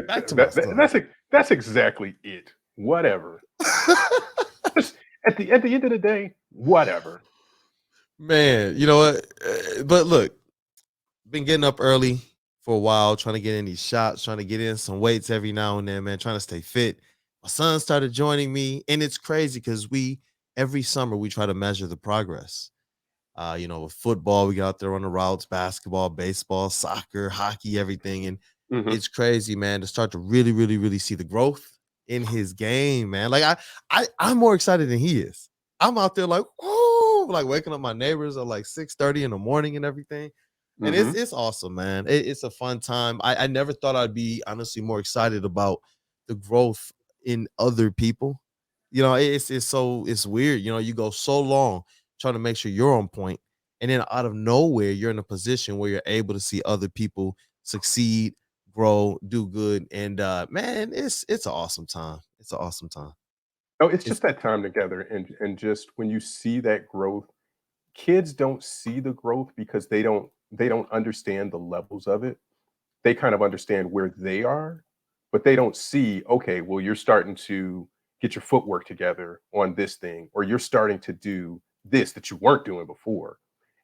back to my son. That's exactly it. Whatever. Just at the end of the day, whatever. Man, you know what? But look, been getting up early for a while, trying to get in these shots, trying to get in some weights every now and then, man, trying to stay fit. My son started joining me, and it's crazy because every summer we try to measure the progress. With football, we get out there on the routes, basketball, baseball, soccer, hockey, everything. And Mhm. it's crazy, man, to start to really, really, really see the growth in his game, man. Like I'm more excited than he is. I'm out there like, oh, like waking up my neighbors at like 6:30 in the morning and everything. And Mhm. it's awesome, man. It's a fun time. I never thought I'd be honestly more excited about the growth in other people. It's weird. You go so long trying to make sure you're on point, and then out of nowhere, you're in a position where you're able to see other people succeed, grow, do good. And man, it's an awesome time. It's an awesome time. Oh, it's It's just that time together, and just when you see that growth, kids don't see the growth because they don't understand the levels of it. They kind of understand where they are, but they don't see, okay, well, you're starting to get your footwork together on this thing, or you're starting to do this that you weren't doing before.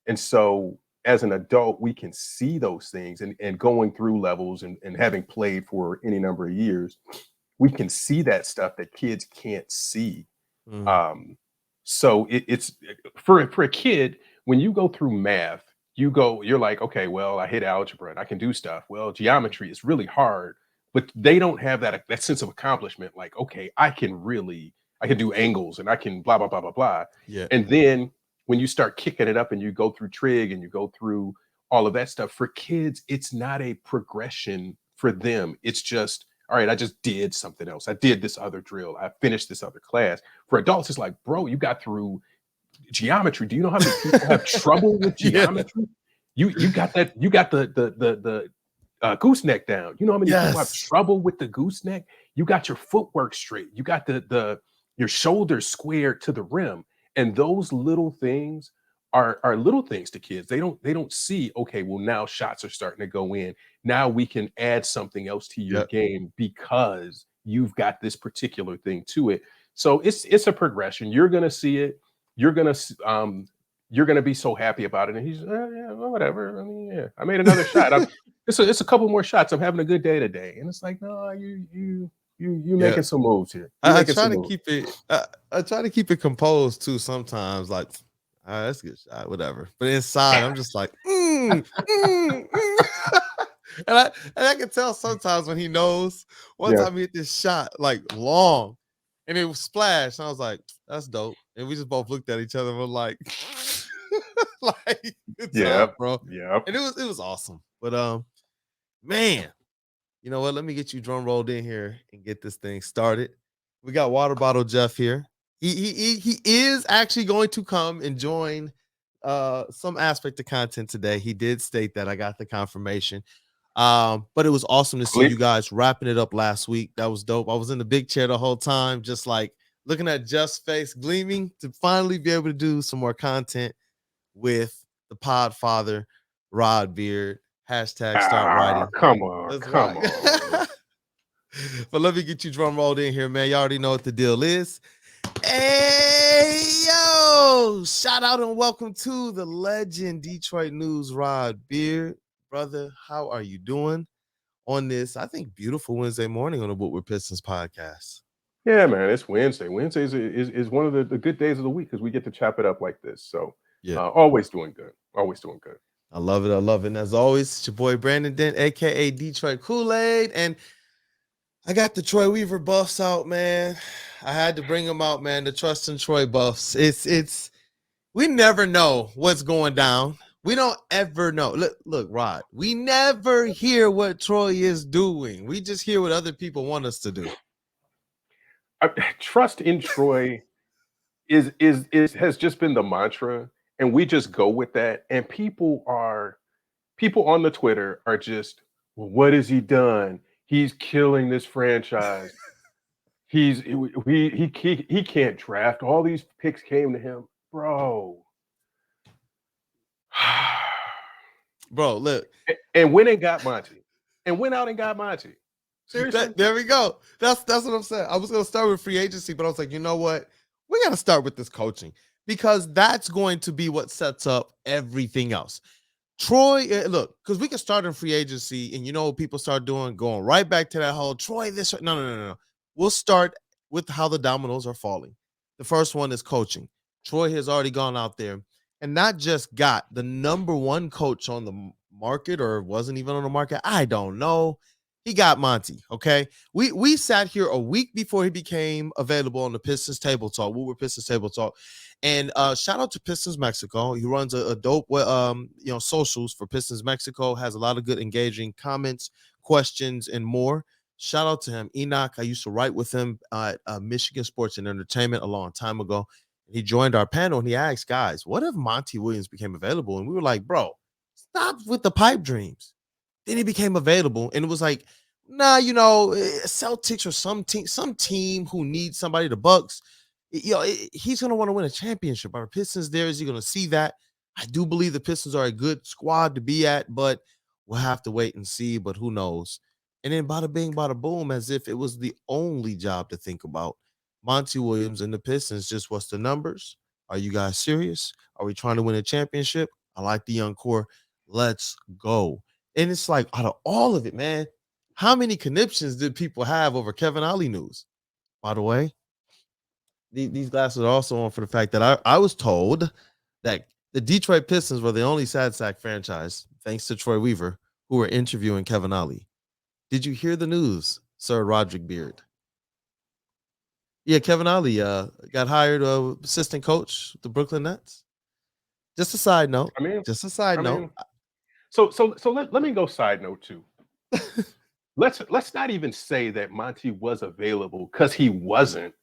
And so as an adult, we can see those things, and going through levels, and having played for any number of years, we can see that stuff that kids can't see. mm, Um, so it's for a kid, when you go through math, you're like, okay, well, I hit algebra and I can do stuff. Well, geometry is really hard, but they don't have that sense of accomplishment. Like, okay, I can do angles, and I can blah blah blah blah blah. yeah. And then when you start kicking it up and you go through trig and you go through all of that stuff, for kids, it's not a progression for them. It's just, all right, I just did something else. I did this other drill. I finished this other class. For adults, it's like, bro, you got through geometry. Do you know how many people have trouble with Yeah. geometry? You got the gooseneck down. You know how many people have Yes. trouble with the gooseneck? You got your footwork straight. You got the your shoulders squared to the rim. And those little things are little things to kids. They don't see, okay, well, now shots are starting to go in. Now we can add something else to your Yep. game because you've got this particular thing to it. So it's a progression. You're gonna see it. You're gonna you're gonna be so happy about it. And he's, yeah, well, whatever. I mean, yeah, I made another shot. It's a couple more shots. I'm having a good day today. And it's like, no, you Yeah. making some moves here. You I making try some to moves. keep it. I try to keep it composed too. Sometimes, like, all right, that's a good shot, whatever. But inside, I'm just like, and I can tell sometimes when he knows. One Yeah. time he hit this shot like long, and it was splash. And I was like, that's dope. And we just both looked at each other and were like, like, good job, Yep. bro. Yep. And it was awesome. But man, you know what? Let me get you drum rolled in here and get this thing started. We got Water Bottle Jeff here. He is actually going to come and join some aspect of content today. He did state that. I got the confirmation. But it was awesome to see Cle- you guys wrapping it up last week. That was dope. I was in the big chair the whole time, just like looking at Jeff's face gleaming to finally be able to do some more content with the pod father, Rod Beard. Hashtag start writing. Come on, That's come right. on. But let me get you drum rolled in here, man. You already know what the deal is. Hey, yo! Shout out and welcome to the legend Detroit News, Rod Beard. Brother, how are you doing on this, I think, beautiful Wednesday morning on the Woodward Pistons podcast? Yeah, man, it's Wednesday. Wednesdays is one of the good days of the week because we get to chop it up like this. So Yeah, always doing good. Always doing good. I love it. I love it. And as always, it's your boy Brandon Dent, aka Detroit Kool-Aid. And I got the Troy Weaver buffs out, man. I had to bring them out, man. The Trust in Troy buffs. It's we never know what's going down. We don't ever know. Look, Rod. We never hear what Troy is doing. We just hear what other people want us to do. I, trust in Troy is has just been the mantra, and we just go with that. And people on the Twitter are just, well, what has he done? He's killing this franchise. He can't draft. All these picks came to him, bro. Bro, look. And went and got Monty, and went out and got Monty. Seriously? There we go. That's what I'm saying. I was gonna start with free agency, but I was like, you know what? We gotta start with this coaching because that's going to be what sets up everything else. Troy, look, because we can start in free agency, and you know what people start doing, going right back to that whole Troy. This, no. We'll start with how the dominoes are falling. The first one is coaching. Troy has already gone out there and not just got the number one coach on the market, or wasn't even on the market. I don't know. He got Monty. Okay, we sat here a week before he became available on the Pistons Table Talk, Woodward Pistons Table Talk, and shout out to Pistons Mexico. He runs a dope socials for Pistons Mexico. Has a lot of good engaging comments, questions, and more. Shout out to him, Enoch. I used to write with him at Michigan Sports and Entertainment a long time ago. He joined our panel and he asked, guys, what if Monty Williams became available? And we were like, bro, stop with the pipe dreams. Then he became available, and it was like, nah, Celtics or some team who needs somebody. The Bucks, he's gonna want to win a championship. Are the Pistons there? Is he gonna see that? I do believe the Pistons are a good squad to be at, but we'll have to wait and see. But who knows? And then bada bing, bada boom, as if it was the only job to think about. Monty Williams and the Pistons. Just what's the numbers? Are you guys serious? Are we trying to win a championship? I like the young core. Let's go. And it's like, out of all of it, man, how many conniptions did people have over Kevin Ollie news? By the way, these glasses are also on for the fact that I was told that the Detroit Pistons were the only sad sack franchise, thanks to Troy Weaver, who were interviewing Kevin Ollie. Did you hear the news, Sir Roderick Beard? Yeah, Kevin Ollie got hired assistant coach the Brooklyn Nets. Just a side note. So let me go side note too. Let's not even say that Monty was available, because he wasn't.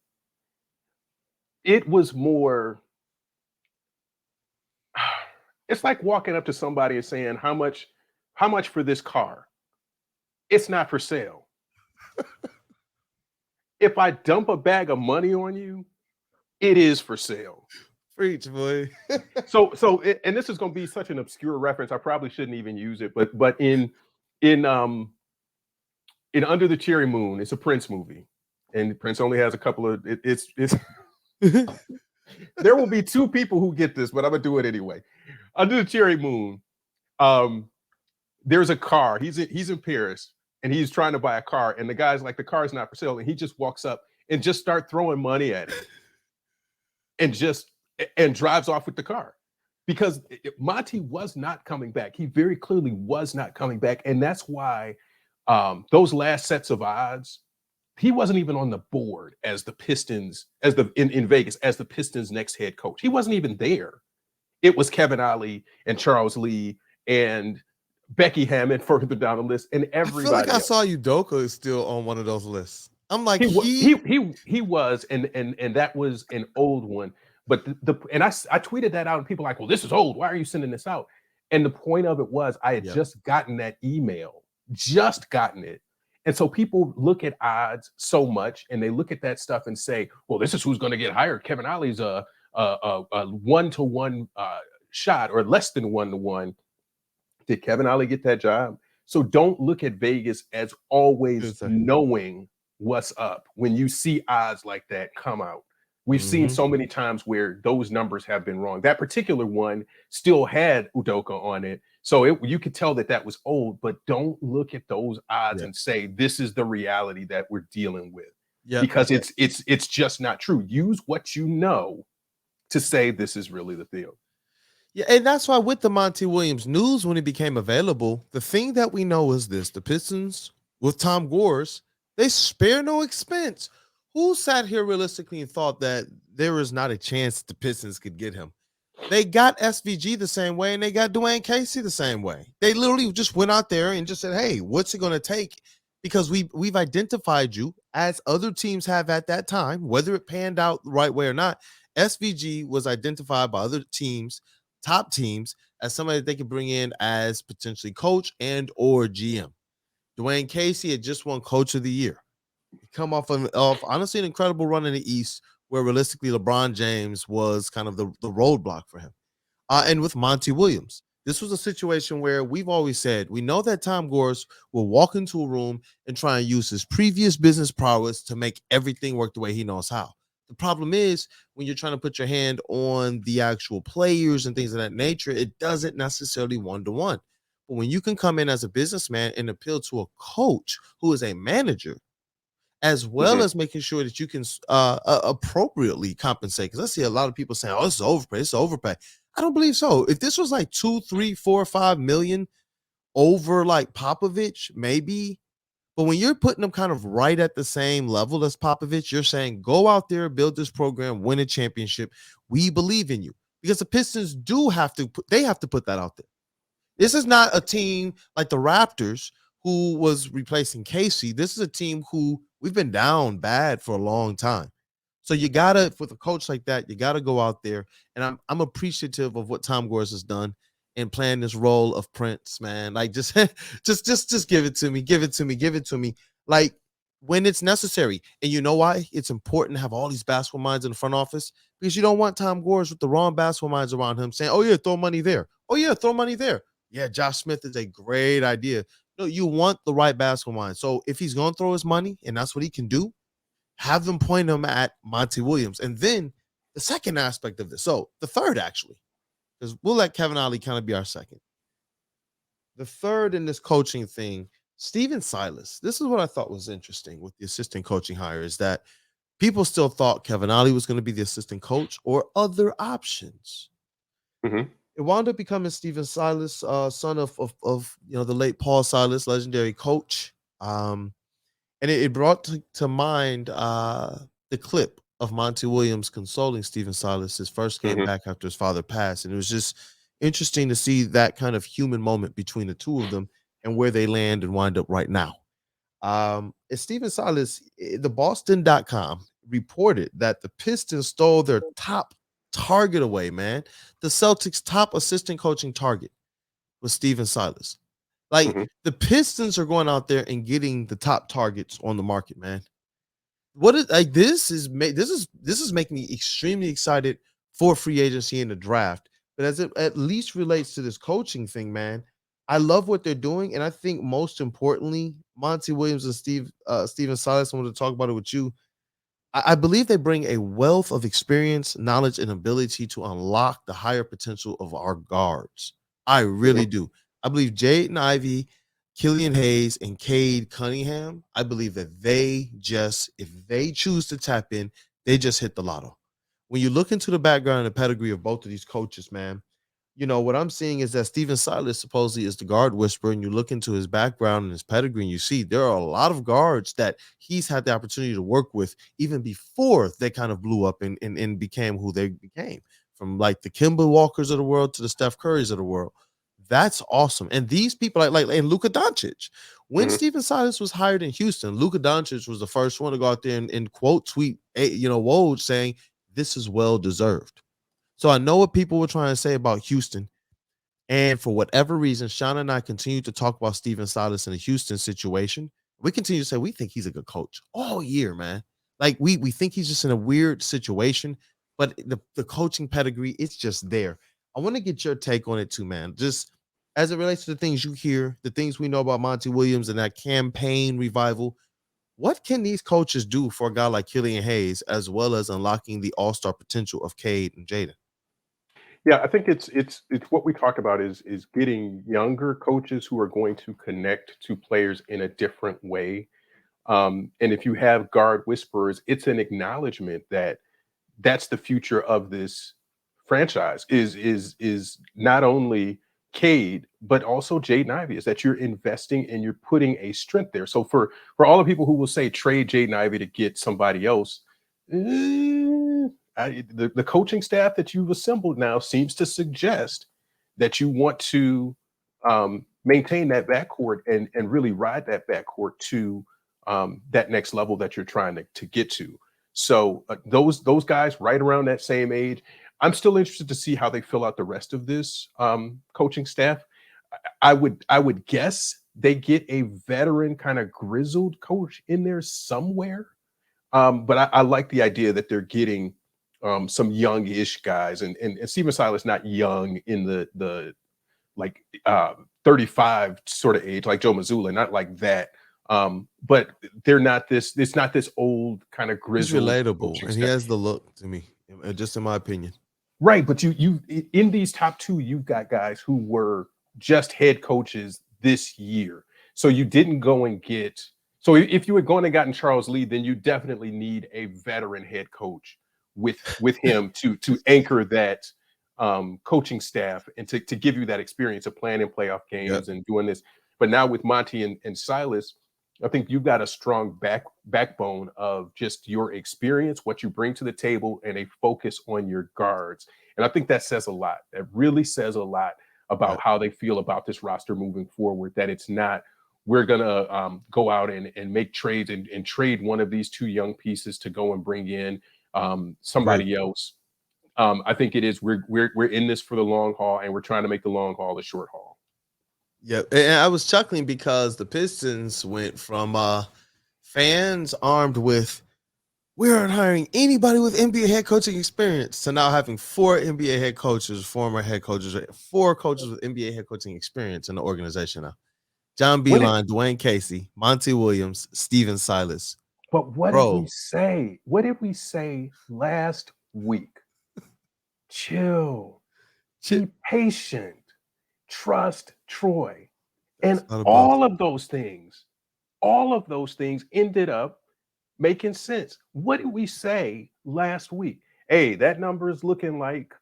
It was more, it's like walking up to somebody and saying, how much for this car? It's not for sale. If I dump a bag of money on you, it is for sale. Preach, boy. And this is going to be such an obscure reference. I probably shouldn't even use it, but in Under the Cherry Moon, it's a Prince movie, and Prince only has a couple of it's there will be two people who get this, but I'm gonna do it anyway. Under the Cherry Moon, there's a car. He's in Paris and he's trying to buy a car, and the guy's like, the car's not for sale, and he just walks up and just start throwing money at it, and drives off with the car, because Monty was not coming back. He very clearly was not coming back, and that's why those last sets of odds, he wasn't even on the board as the Pistons, in Vegas, as the Pistons' next head coach. He wasn't even there. It was Kevin Ollie and Charles Lee and Becky Hammond further down the list, and everybody. I feel like I saw Udoka is still on one of those lists. I'm like, he was, and that was an old one. But I tweeted that out, and people were like, well, this is old. Why are you sending this out? And the point of it was, I had just gotten that email, just gotten it. And so people look at odds so much, and they look at that stuff and say, well, this is who's going to get hired. Kevin Ollie's a 1-to-1 shot, or less than 1-to-1. Did Kevin Ollie get that job? So don't look at Vegas as always knowing what's up when you see odds like that come out. We've seen so many times where those numbers have been wrong. That particular one still had Udoka on it. So you could tell that was old, but don't look at those odds and say, this is the reality that we're dealing with. Because it's just not true. Use what you know to say this is really the deal. Yeah, and that's why with the Monty Williams news, when it became available, the thing that we know is this: the Pistons with Tom Gores, they spare no expense. Who sat here realistically and thought that there was not a chance the Pistons could get him? They got SVG the same way, and they got Dwayne Casey the same way. They literally just went out there and just said, hey, what's it going to take? Because we've identified you, as other teams have at that time, whether it panned out the right way or not. SVG was identified by other teams, top teams, as somebody that they could bring in as potentially coach and or GM. Dwayne Casey had just won Coach of the Year. Come off honestly an incredible run in the East, where realistically LeBron James was kind of the roadblock for him. And with Monty Williams, This was a situation where we've always said we know that Tom Gores will walk into a room and try and use his previous business prowess to make everything work the way he knows how. The problem is when you're trying to put your hand on the actual players and things of that nature, it doesn't necessarily one to one. But when you can come in as a businessman and appeal to a coach who is a manager, as well Mhm. as making sure that you can appropriately compensate. Because I see a lot of people saying, "Oh, this is overpay. This is overpay." I don't believe so. If this was like 2, 3, 4, 5 million over like Popovich, maybe. But when you're putting them kind of right at the same level as Popovich, you're saying, "Go out there, build this program, win a championship. We believe in you." Because the Pistons do have to they have to put that out there. This is not a team like the Raptors who was replacing Casey. This is a team who we've been down bad for a long time. So you gotta, with a coach like that, you gotta go out there. And I'm appreciative of what Tom Gores has done in playing this role of Prince, man. Like just just give it to me, give it to me, give it to me. Like when it's necessary. And you know why? It's important to have all these basketball minds in the front office because you don't want Tom Gores with the wrong basketball minds around him saying, "Oh yeah, throw money there. Oh yeah, throw money there. Yeah, Josh Smith is a great idea." No, you want the right basketball mind. So if he's going to throw his money and that's what he can do, have them point him at Monty Williams. And then the second aspect of this, so the third actually, because we'll let Kevin Ollie kind of be our second. The third in this coaching thing, Steven Silas. This is what I thought was interesting with the assistant coaching hire is that people still thought Kevin Ollie was going to be the assistant coach or other options. Mhm. It wound up becoming Steven Silas, son of the late Paul Silas, legendary coach. And it brought to mind the clip of Monty Williams consoling Steven Silas his first game Mhm. back after his father passed. And it was just interesting to see that kind of human moment between the two of them and where they land and wind up right now. And Steven Silas, the Boston.com reported that the Pistons stole their top target away, man. The Celtics' top assistant coaching target was Steven Silas. Like Mhm. the Pistons are going out there and getting the top targets on the market, man. What is like this is making me extremely excited for free agency in the draft. But as it at least relates to this coaching thing, man, I love what they're doing, and I think most importantly, Monty Williams and Steven Silas. I wanted to talk about it with you. I believe they bring a wealth of experience, knowledge, and ability to unlock the higher potential of our guards. I really Mhm. do. I believe Jaden Ivey, Killian Hayes, and Cade Cunningham. I believe that they just, if they choose to tap in, they just hit the lotto. When you look into the background and the pedigree of both of these coaches, man, what I'm seeing is that Steven Silas supposedly is the guard whisperer, and you look into his background and his pedigree, and you see there are a lot of guards that he's had the opportunity to work with even before they kind of blew up and became who they became, from like the Kimber Walkers of the world to the Steph Currys of the world. That's awesome. And these people like and Luka Doncic. When Mhm. Steven Silas was hired in Houston, Luka Doncic was the first one to go out there and quote tweet, Woj saying, "This is well deserved." So I know what people were trying to say about Houston. And for whatever reason, Sean and I continue to talk about Steven Silas in the Houston situation. We continue to say we think he's a good coach all year, man. Like we think he's just in a weird situation, but the coaching pedigree, it's just there. I want to get your take on it too, man. Just as it relates to the things you hear, the things we know about Monty Williams and that campaign revival. What can these coaches do for a guy like Killian Hayes, as well as unlocking the all-star potential of Cade and Jaden? Yeah, I think it's what we talk about is getting younger coaches who are going to connect to players in a different way. And if you have guard whisperers, it's an acknowledgement that that's the future of this franchise is not only Cade but also Jaden Ivey. Is that you're investing and you're putting a strength there. So for all the people who will say trade Jaden Ivey to get somebody else, the coaching staff that you've assembled now seems to suggest that you want to maintain that backcourt and really ride that backcourt to that next level that you're trying to get to. So those guys right around that same age, I'm still interested to see how they fill out the rest of this coaching staff. I would guess they get a veteran kind of grizzled coach in there somewhere. But I like the idea that they're getting some young-ish guys, and Steven Silas not young in the like 35 sort of age, like Joe Mazzulla, not like that. But they're not this. It's not this old kind of He's grizzled relatable, coaching and he staff. has the look to me, just in my opinion. Right, but you in these top two, you've got guys who were just head coaches this year. So you didn't go and get. So if you had gone and gotten Charles Lee, then you definitely need a veteran head coach with him to anchor that coaching staff and to give you that experience of playing in playoff Yep. games and doing this. But now with Monty and Silas, I think you've got a strong backbone of just your experience, what you bring to the table, and a focus on your guards. And I think that says a lot. That really says a lot about Right. how they feel about this roster moving forward. That it's not we're gonna go out and make trades and trade one of these two young pieces to go and bring in Agreed. somebody else. I think it is we're in this for the long haul, and we're trying to make the long haul the short haul. Yeah, and I was chuckling because the Pistons went from fans armed with "we aren't hiring anybody with NBA head coaching experience" to now having 4 NBA head coaches, former head coaches, 4 coaches with NBA head coaching experience in the organization now. John When it, Beilein, Dwayne Casey, Monty Williams, Steven Silas. but what did we Bro, say? What did we say last week? Chill, be patient, trust Troy. it's And not a bust. all of those things ended up making sense. What did we say last week? Hey, that number is looking like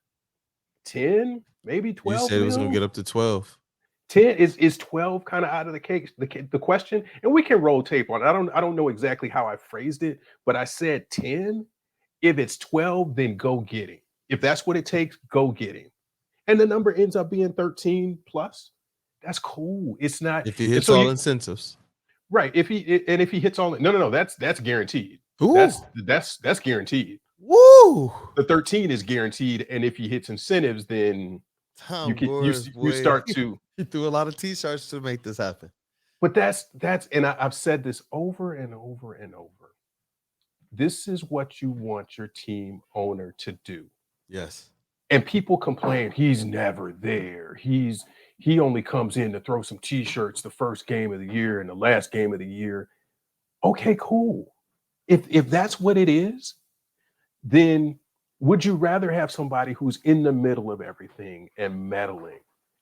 10, maybe You 12 said it was going to mil. get up to 12. 10 is 12 kind of out of the cake, the question. And we can roll tape on it. I don't know exactly how I phrased it, but I said 10. If it's 12, then go get him. If that's what it takes, go get him. And the number ends up being 13 plus. That's cool. It's not. If he And hits so all you incentives. right. If he hits all no, that's guaranteed. Ooh, That's guaranteed. woo. The 13 is guaranteed. And if he hits incentives, then you Tom can you Gores, you boy, start to. he threw a lot of t-shirts to make this happen. But that's and I've said this over and over and over. This is what you want your team owner to do. Yes. And people complain he's never there. He only comes in to throw some t-shirts the first game of the year and the last game of the year. Okay, cool. If that's what it is, then would you rather have somebody who's in the middle of everything and meddling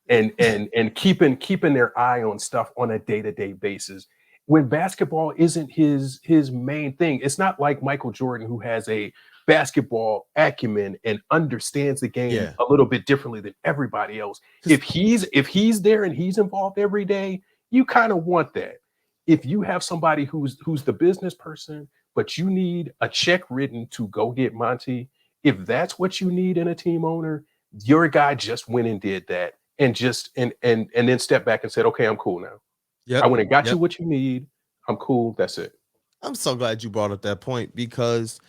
and keeping their eye on stuff on a day-to-day basis when basketball isn't his main thing? It's not like Michael Jordan, who has a basketball acumen and understands the game Yeah. a little bit differently than everybody else. 'Cause If he's there and he's involved every day, you kind of want that. If you have somebody who's the business person, but you need a check written to go get Monty, if that's what you need in a team owner, your guy just went and did that and just and then stepped back and said, okay, I'm cool now. I Yep. went and got you Yep. what you need. I'm cool. That's it. I'm so glad you brought up that point because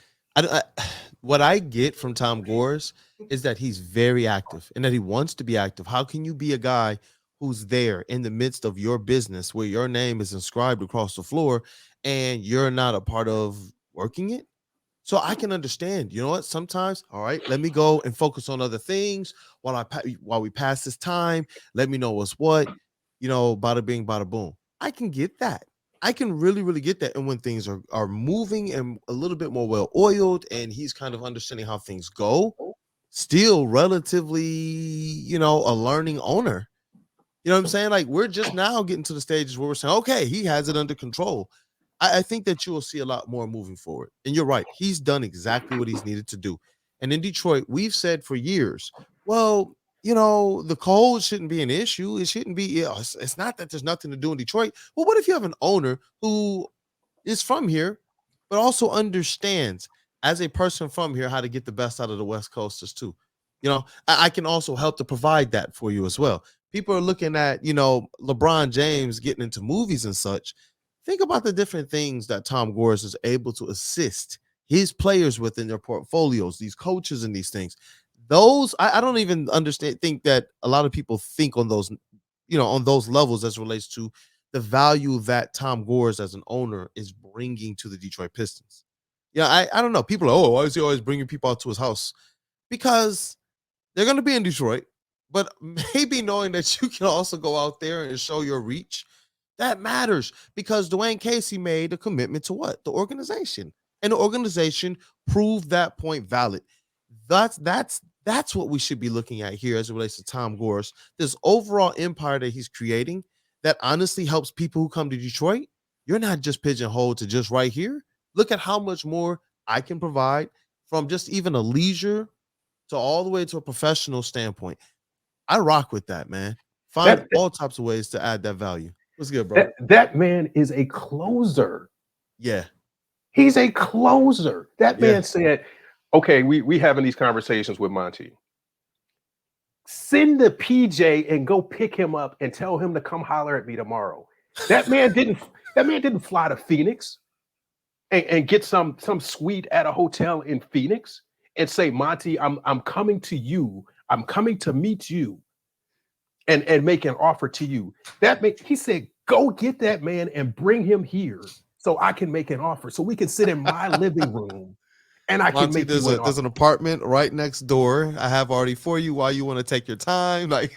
what I get from Tom Gores is that he's very active and that he wants to be active. How can you be a guy who's there in the midst of your business where your name is inscribed across the floor and you're not a part of working it? So I can understand. You know what? Sometimes, all right, let me go and focus on other things while we pass this time. Let me know what's what. Bada bing, bada boom. I can get that. I can really, really get that. And when things are moving and a little bit more well oiled, and he's kind of understanding how things go, still relatively, a learning owner. You know what I'm saying? Like we're just now getting to the stages where we're saying, okay, he has it under control. I think that you will see a lot more moving forward. And you're right. He's done exactly what he's needed to do. And in Detroit, we've said for years, well, the cold shouldn't be an issue. It shouldn't be, it's not that there's nothing to do in Detroit. Well, what if you have an owner who is from here, but also understands as a person from here how to get the best out of the West Coasters too? I can also help to provide that for you as well. People are looking at, LeBron James getting into movies and such. Think about the different things that Tom Gores is able to assist his players within their portfolios, these coaches and these things. Those I don't even think that a lot of people think on those, on those levels as relates to the value that Tom Gores as an owner is bringing to the Detroit Pistons. Yeah, I don't know. People are, why is he always bringing people out to his house? Because they're going to be in Detroit. But maybe knowing that you can also go out there and show your reach, that matters because Dwayne Casey made a commitment to what? The organization. And the organization proved that point valid. That's what we should be looking at here as it relates to Tom Gores. This overall empire that he's creating that honestly helps people who come to Detroit. You're not just pigeonholed to just right here. Look at how much more I can provide from just even a leisure to all the way to a professional standpoint. I rock with that, man. Find That all types of ways to add that value. What's good, bro? that man is a closer. Yeah. He's a closer. That Yeah. man said, okay, we having these conversations with Monty. Send the PJ and go pick him up and tell him to come holler at me tomorrow. That man didn't fly to Phoenix and get some suite at a hotel in Phoenix and say, Monty, I'm coming to you. I'm coming to meet you and make an offer to you. He said, go get that man and bring him here so I can make an offer. So we can sit in my living room and I can Monty, make there's an apartment right next door. I have already for you while you want to take your time. Like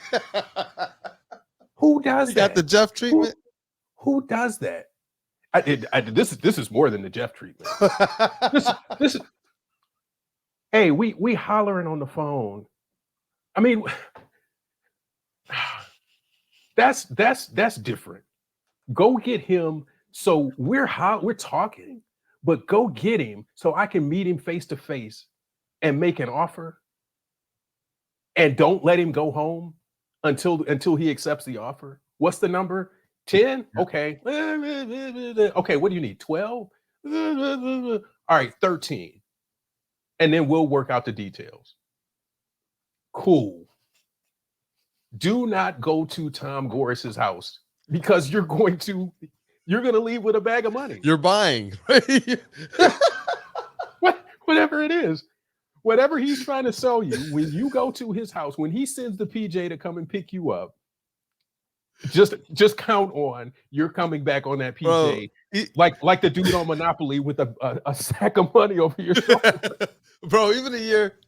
who does you that? got the Jeff treatment? Who does that? This is more than the Jeff treatment. this is hey, we hollering on the phone. I mean, that's different. Go get him. So we're talking, but go get him so I can meet him face to face and make an offer. And don't let him go home until he accepts the offer. What's the number? 10? Okay. Okay, what do you need? 12? All right, 13. And then we'll work out the details. Cool. Do not go to Tom Gores' house because you're going to leave with a bag of money. You're buying. Whatever it is. Whatever he's trying to sell you, when you go to his house, when he sends the PJ to come and pick you up, just count on you're coming back on that PJ, like the dude on Monopoly with a sack of money over your shoulder. Bro, even the year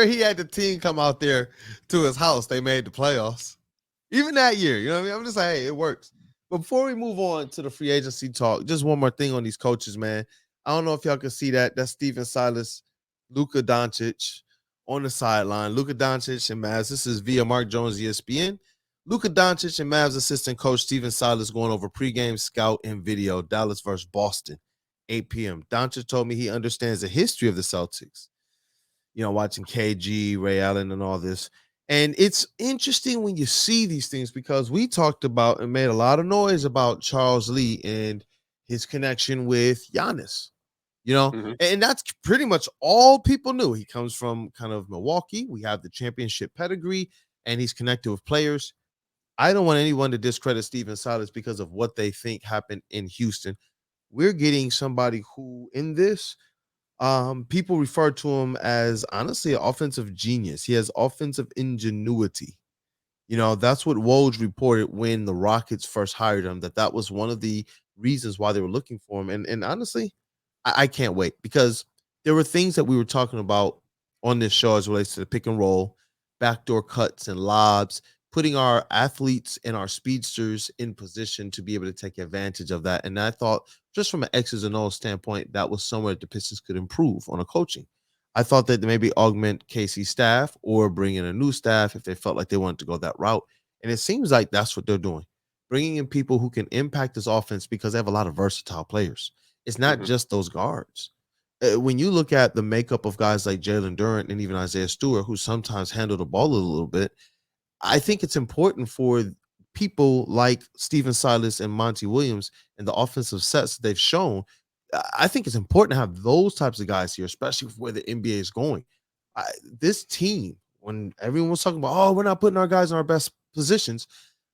he had the team come out there to his house, they made the playoffs. Even that year, you know what I mean? I'm just like, hey, it works. But before we move on to the free agency talk, just one more thing on these coaches, man. I don't know if y'all can see that. That's Stephen Silas, Luka Doncic on the sideline. Luka Doncic and Mavs. This is via Mark Jones, ESPN. Luka Doncic and Mavs assistant coach Stephen Silas going over pregame scout and video. Dallas versus Boston, 8 p.m. Doncic told me he understands the history of the Celtics. You know, watching KG, Ray Allen, and all this. And it's interesting when you see these things because we talked about and made a lot of noise about Charles Lee and his connection with Giannis. You know, and that's pretty much all people knew. He comes from kind of Milwaukee. We have the championship pedigree, and he's connected with players. I don't want anyone to discredit Stephen Silas because of what they think happened in Houston. We're getting somebody who, in this, people refer to him as honestly an offensive genius. He has offensive ingenuity. You know, that's what Woj reported when the Rockets first hired him, that was one of the reasons why they were looking for him. And honestly, I can't wait because there were things that we were talking about on this show as it relates to the pick and roll, backdoor cuts and lobs, putting our athletes and our speedsters in position to be able to take advantage of that. And I thought just from an X's and O's standpoint, that was somewhere that the Pistons could improve on a coaching. I thought that maybe augment Casey's staff or bring in a new staff if they felt like they wanted to go that route. And it seems like that's what they're doing, bringing in people who can impact this offense because they have a lot of versatile players. It's not just those guards. When you look at the makeup of guys like Jalen Duren and even Isaiah Stewart, who sometimes handle the ball a little bit, I think it's important for people like Stephen Silas and Monty Williams and the offensive sets that they've shown. I think it's important to have those types of guys here, especially where the NBA is going. This team, when everyone was talking about, oh, we're not putting our guys in our best positions,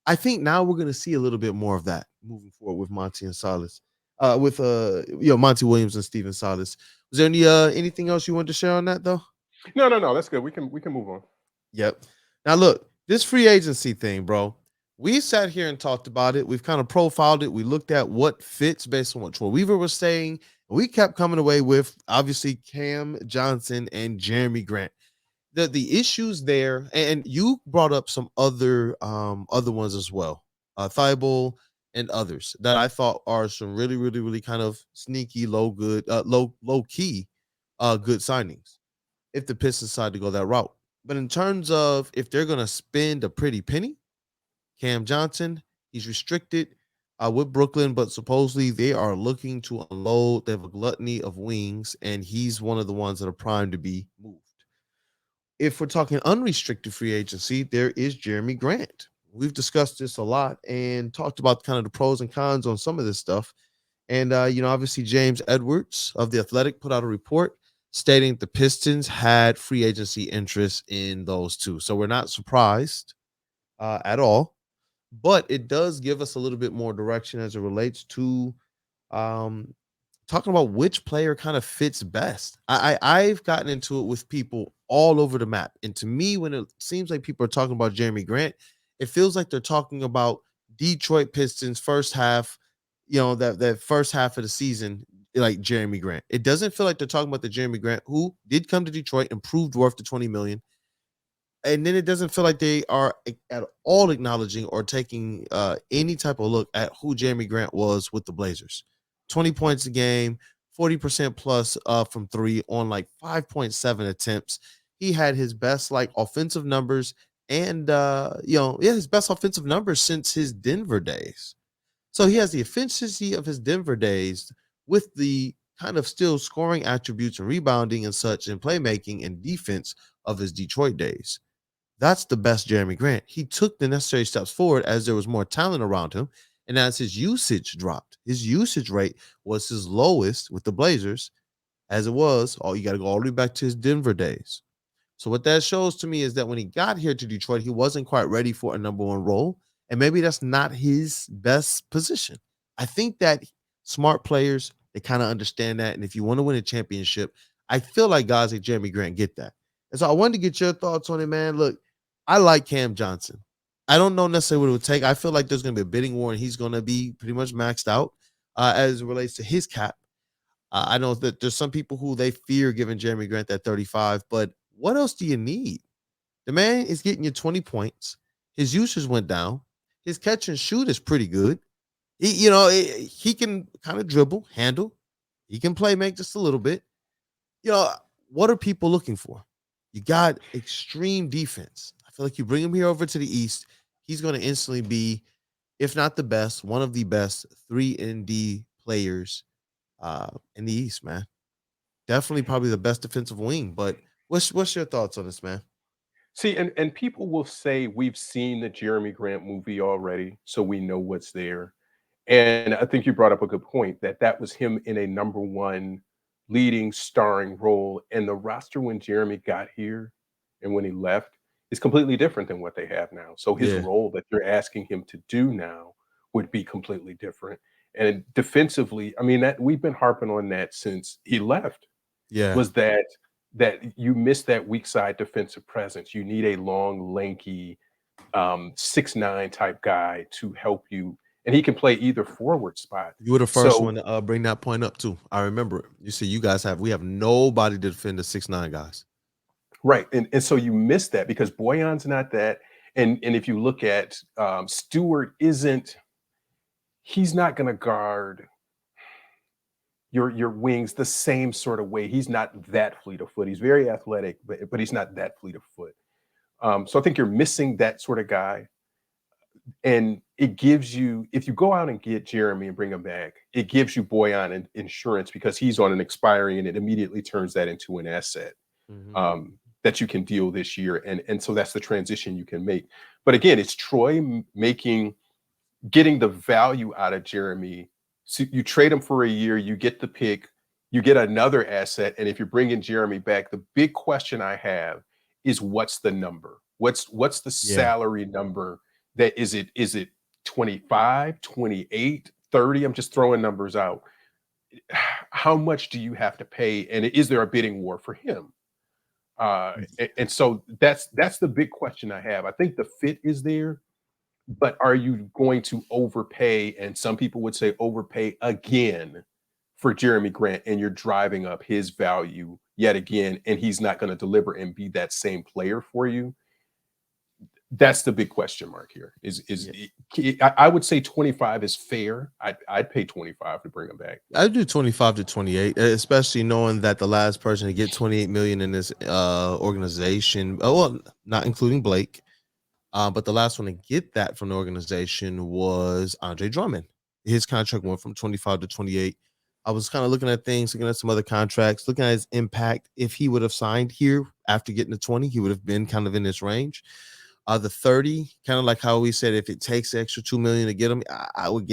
I think now we're going to see a little bit more of that moving forward with Monty and Silas. With Monty Williams and Stephen Silas. Was there anything else you wanted to share on that though? No, that's good. We can move on. Yep. Now look, this free agency thing, bro. We sat here and talked about it. We've kind of profiled it. We looked at what fits based on what Troy Weaver was saying. We kept coming away with obviously Cam Johnson and Jerami Grant. The issues there, and you brought up some other ones as well, Thibault and others that I thought are some really, really, really kind of sneaky, low key, good signings if the Pistons decide to go that route. But in terms of if they're gonna spend a pretty penny, Cam Johnson, he's restricted with Brooklyn, but supposedly they are looking to unload. They have a gluttony of wings, and he's one of the ones that are primed to be moved. If we're talking unrestricted free agency, there is Jerami Grant. We've discussed this a lot and talked about kind of the pros and cons on some of this stuff. And obviously James Edwards of the Athletic put out a report stating the Pistons had free agency interest in those two. So we're not surprised at all, but it does give us a little bit more direction as it relates to um, talking about which player kind of fits best. I've gotten into it with people all over the map, and to me, when it seems like people are talking about Jerami Grant, it feels like they're talking about Detroit Pistons first half. That first half of the season, like Jerami Grant. It doesn't feel like they're talking about the Jerami Grant who did come to Detroit and proved worth the 20 million. And then it doesn't feel like they are at all acknowledging or taking any type of look at who Jerami Grant was with the Blazers. 20 points a game, 40% plus from three on like 5.7 attempts. He had his best like offensive numbers and his best offensive numbers since his Denver days. So he has the efficiency of his Denver days with the kind of still scoring attributes and rebounding and such and playmaking and defense of his Detroit days. That's the best Jerami Grant. He took the necessary steps forward as there was more talent around him. And as his usage dropped, his usage rate was his lowest with the Blazers as it was. Oh, you got to go all the way back to his Denver days. So what that shows to me is that when he got here to Detroit, he wasn't quite ready for a number one role. And maybe that's not his best position. I think that smart players, they kind of understand that. And if you want to win a championship, I feel like guys like Jerami Grant get that. And so I wanted to get your thoughts on it, man. Look, I like Cam Johnson. I don't know necessarily what it would take. I feel like there's going to be a bidding war and he's going to be pretty much maxed out as it relates to his cap. I know that there's some people who they fear giving Jerami Grant that 35, but what else do you need? The man is getting you 20 points. His usage went down. His catch and shoot is pretty good. He can kind of dribble, handle. He can play make just a little bit. You know, what are people looking for? You got extreme defense. I feel like you bring him here over to the East, he's going to instantly be, if not the best, one of the best 3 and D players in the East, man. Definitely probably the best defensive wing. But what's your thoughts on this, man? See, and people will say we've seen the Jeremy Grant movie already, so we know what's there. And I think you brought up a good point that that was him in a number one leading starring role. And the roster when Jeremy got here and when he left is completely different than what they have now. So his Yeah, role that you're asking him to do now would be completely different. And defensively, I mean, that we've been harping on that since he left, yeah. was that you miss that weak side defensive presence. You need a long, lanky, 6'9" type guy to help you, and he can play either forward spot. You were the first So one to bring that point up too. I remember it. You see, we have nobody to defend the 6'9" guys. right, and so you miss that because Boyan's not that, and if you look at Stewart, isn't he's not going to guard your wings the same sort of way. He's not that fleet of foot. He's very athletic, but he's not that fleet of foot. So I think you're missing that sort of guy. And it gives you, if you go out and get Jeremy and bring him back, it gives you Boyan insurance because he's on an expiring and it immediately turns that into an asset Mhm. that you can deal this year. And so that's the transition you can make. But again, it's Troy getting the value out of Jeremy. So you trade him for a year, you get the pick, you get another asset. And if you're bringing Jeremy back, the big question I have is what's the number? What's the Yeah. salary number? That is it 25, 28, 30? I'm just throwing numbers out. How much do you have to pay? And is there a bidding war for him? And so that's the big question I have. I think the fit is there, but are you going to overpay? And some people would say overpay again for Jerami Grant, and you're driving up his value yet again, and he's not going to deliver and be that same player for you. That's the big question mark here. Yeah. I would say 25 is fair. I'd pay 25 to bring him back. I'd do 25 to 28, especially knowing that the last person to get 28 million in this organization, well, not including Blake, but the last one to get that from the organization was Andre Drummond. His contract went from 25 to 28. I was kind of looking at things, looking at some other contracts, looking at his impact. If he would have signed here after getting to 20, he would have been kind of in this range. The 30, kind of like how we said, if it takes the extra 2 million to get him, I would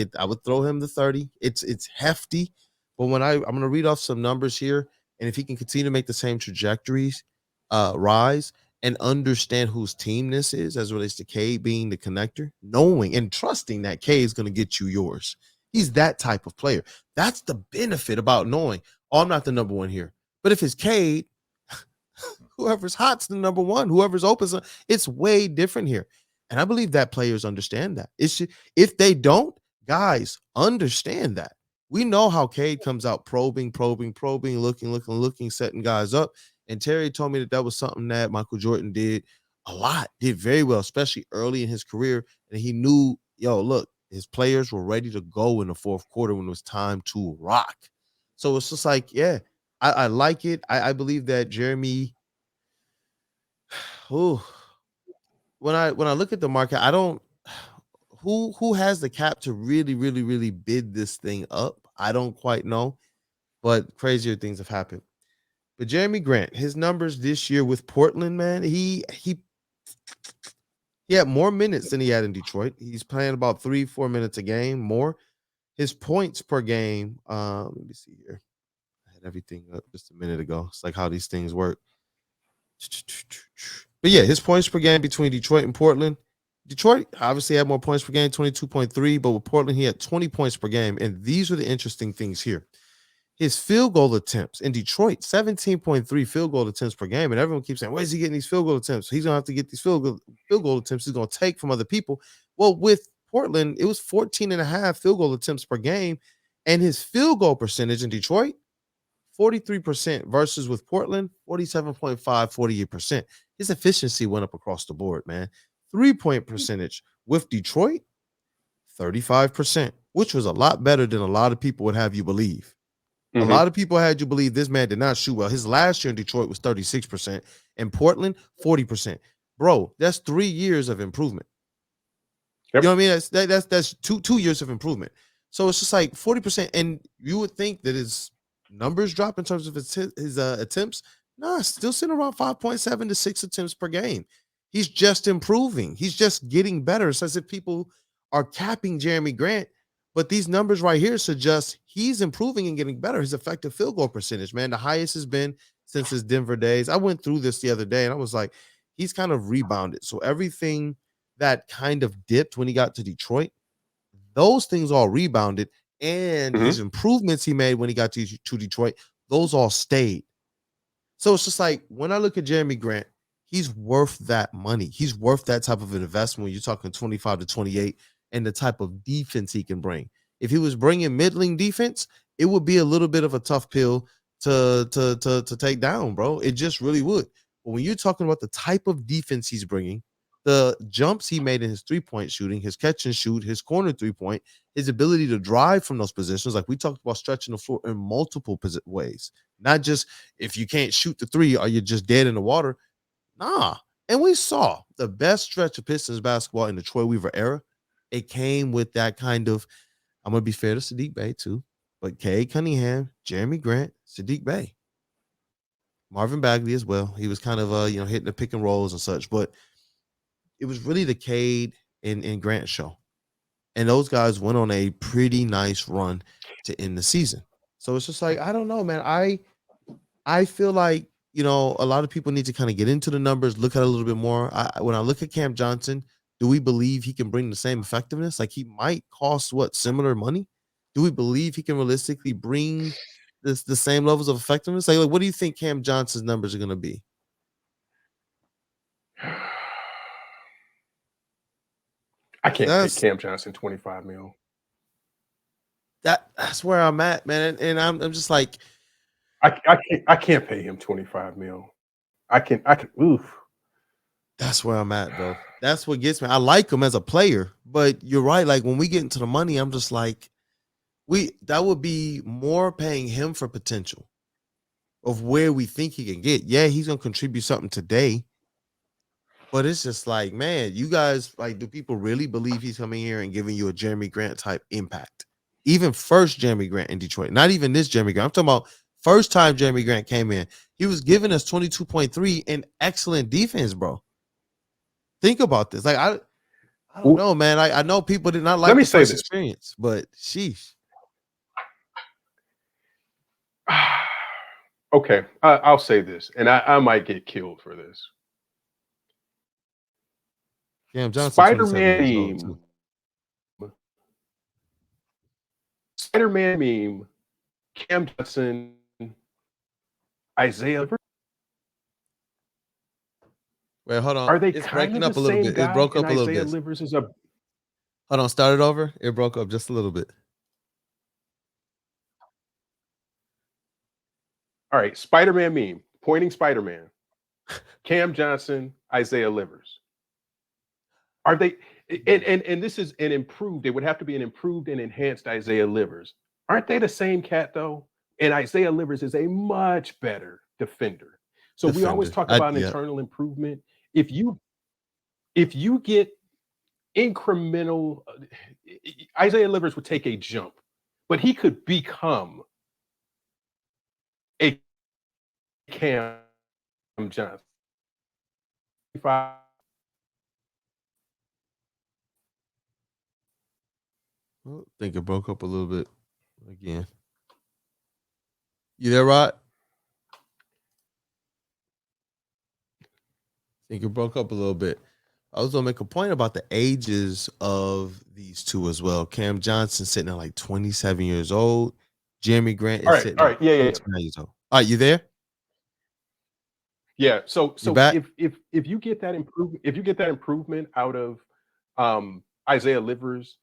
throw him the 30. It's hefty, but when I'm gonna read off some numbers here, and if he can continue to make the same trajectories, rise and understand whose team this is as it relates to Cade being the connector, knowing and trusting that Cade is gonna get you yours. He's that type of player. That's the benefit about knowing, oh, I'm not the number one here. But if it's Cade, whoever's hot's the number one, whoever's open, it's way different here. And I believe that players understand that. If they don't, guys, understand that. We know how Cade comes out probing, looking, setting guys up. And Terry told me that was something that Michael Jordan did a lot, did very well, especially early in his career. And he knew, yo, look, his players were ready to go in the fourth quarter when it was time to rock. So it's just like, yeah, I like it. I believe that Jerami, who when I look at the market, I don't who has the cap to really bid this thing up. I don't quite know, but crazier things have happened. But Jerami Grant, his numbers this year with Portland, man, he had more minutes than he had in Detroit. He's playing about 3-4 minutes a game more. His points per game, let me see here. I had everything up just a minute ago. It's like how these things work. But yeah, his points per game between Detroit and Portland. Detroit obviously had more points per game, 22.3, but with Portland, he had 20 points per game. And these are the interesting things here. His field goal attempts in Detroit, 17.3 field goal attempts per game. And everyone keeps saying, where's he getting these field goal attempts? He's going to have to get these field goal attempts he's going to take from other people. Well, with Portland, it was 14 and a half field goal attempts per game. And his field goal percentage in Detroit, 43% versus with Portland, 47.5, 48%. His efficiency went up across the board, man. 3-point percentage with Detroit, 35%, which was a lot better than a lot of people would have you believe. A lot of people had you believe this man did not shoot well. His last year in Detroit was 36%. In Portland, 40%. Bro, that's 3 years of improvement. Yep. You know what I mean? That's two years of improvement. So it's just like 40%. And you would think that his numbers drop in terms of his attempts. Nah, still sitting around 5.7 to 6 attempts per game. He's just improving. He's just getting better. It's as if people are capping Jerami Grant, but these numbers right here suggest he's improving and getting better. His effective field goal percentage, man, the highest has been since his Denver days. I went through this the other day and I was like, he's kind of rebounded. So everything that kind of dipped when he got to Detroit, those things all rebounded, and his improvements he made when he got to Detroit, those all stayed. So it's just like when I look at Jerami Grant, he's worth that money. He's worth that type of an investment when you're talking 25 to 28 and the type of defense he can bring. If he was bringing middling defense, it would be a little bit of a tough pill to take down, bro. It just really would. But when you're talking about the type of defense he's bringing, the jumps he made in his 3-point shooting, his catch and shoot, his corner 3-point, his ability to drive from those positions, like we talked about stretching the floor in multiple ways, not just if you can't shoot the 3, are you just dead in the water? Nah. And we saw the best stretch of Pistons basketball in the Troy Weaver era. It came with that kind of, I'm going to be fair to Sadiq Bey too, but Cade Cunningham, Jerami Grant, Sadiq Bey, Marvin Bagley as well. He was kind of, hitting the pick and rolls and such, but it was really the Cade and Grant show. And those guys went on a pretty nice run to end the season. So it's just like, I don't know, man. I feel like, a lot of people need to kind of get into the numbers, look at it a little bit more. When I look at Cam Johnson, do we believe he can bring the same effectiveness? Like he might cost similar money? Do we believe he can realistically bring the same levels of effectiveness? Like, what do you think Cam Johnson's numbers are going to be? I can't pay Cam Johnson 25 mil. That's where I'm at, man. And I'm just like, I can't pay him 25 mil. I can oof. that's where I'm at, bro. That's what gets me. I like him as a player, but you're right. Like when we get into the money, I'm just like, that would be more paying him for potential of where we think he can get. Yeah, he's gonna contribute something today, but it's just like, man, you guys like, do people really believe he's coming here and giving you a Jeremy Grant type impact? Even first Jeremy Grant in Detroit, not even this Jeremy Grant. I'm talking about first time Jeremy Grant came in. He was giving us 22.3 and excellent defense, bro. Think about this. Like, I don't know, man. I know people did not Let like me the say first this. experience, but sheesh. Okay, I'll say this, and I might get killed for this. Cam Johnson, 27 Spider-Man years old, too. meme. Spider-Man meme. Cam Johnson. Isaiah. Wait, hold on. Are they It's kind breaking of the up a little same bit. It guy? broke And up a little Isaiah bit. Livers is a. Hold on, start it over. It broke up just a little bit. All right, Spider-Man meme. Pointing Spider-Man. Cam Johnson, Isaiah Livers. Are they? And this is an improved. It would have to be an improved and enhanced Isaiah Livers. Aren't they the same cat though? And Isaiah Livers is a much better defender. So we always Defender. talk about Yeah. internal improvement. If you get incremental, Isaiah Livers would take a jump, but he could become a Cam Johnson. I think it broke up a little bit again. You there, Rod? I think it broke up a little bit. I was gonna make a point about the ages of these two as well. Cam Johnson sitting at like 27 years old. Jeremy Grant is sitting All at right, yeah. 29 years old. All right, you there? Yeah. So You so back? if you get that improvement out of Isaiah Livers,